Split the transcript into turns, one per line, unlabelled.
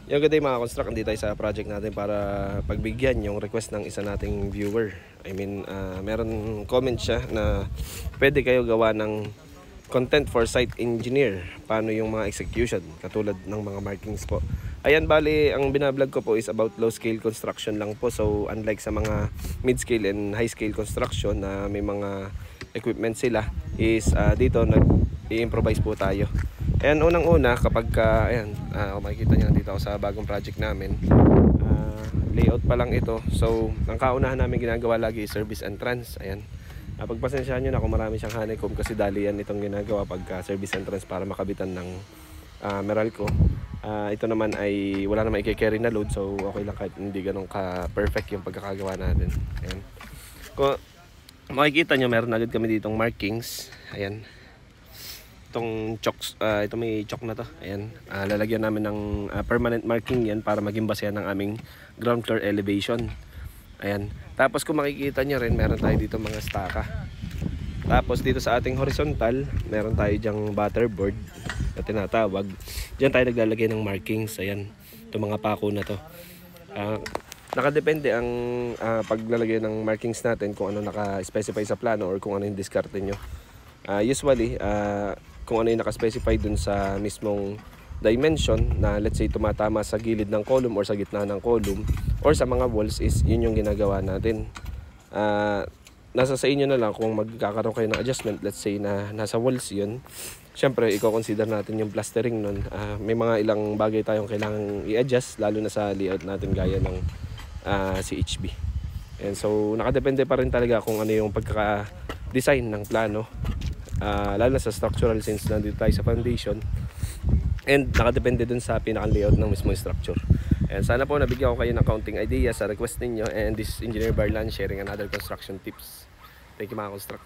Yung good day mga construct, hindi tayo sa project natin para pagbigyan yung request ng isa nating viewer. Meron comment siya na pwede kayo gawa ng content for site engineer. Paano yung mga execution, katulad ng mga markings po. Ayan, bali, ang binablog ko po is about low scale construction lang po. So unlike sa mga mid scale and high scale construction na may mga equipment sila, is dito nag-i-improvise po tayo. Ayan, unang-una kapag makikita nyo dito ako sa bagong project namin, layout pa lang ito. So ang kaunahan namin ginagawa lagi is service entrance. Ayan, pagpasensyahan nyo na kung marami siyang honeycomb kasi dali yan itong ginagawa pagka service entrance para makabitan ng Meralco. Ito naman ay wala naman i-carry na load, so okay lang kahit hindi ganun ka-perfect yung pagkakagawa natin. Ayan, kung makikita nyo meron agad kami ditong markings. Ayan, itong chocks, ito may chock na to. Ayan, lalagyan namin ng permanent marking yan para maging basehan ng aming ground floor elevation. Ayan, tapos kung makikita nyo rin, meron tayo dito mga staka. Tapos dito sa ating horizontal, meron tayo dyang butterboard na tinatawag. Diyan tayo naglalagay ng markings. Ayan, itong mga pako na to. Nakadepende ang paglalagay ng markings natin kung ano naka-specify sa plano or kung ano yung diskarte nyo. Usually, kung ano yung naka-specify dun sa mismong dimension na let's say tumatama sa gilid ng column or sa gitna ng column or sa mga walls, is yun yung ginagawa natin. Nasa sa inyo na lang kung magkakaroon kayo ng adjustment. Let's say na nasa walls yun, syempre i-consider natin yung plastering nun. May mga ilang bagay tayong kailangang i-adjust, lalo na sa layout natin gaya ng CHB. And so nakadepende pa rin talaga kung ano yung pagkaka-design ng plano, lalo na sa structural since nandito tayo sa foundation, and nakadepende dun sa pinaka-layout ng mismo structure. And sana po nabigyan ko kayo ng counting idea sa request ninyo. And this is Engineer Barlan sharing another construction tips. Thank you mga construct.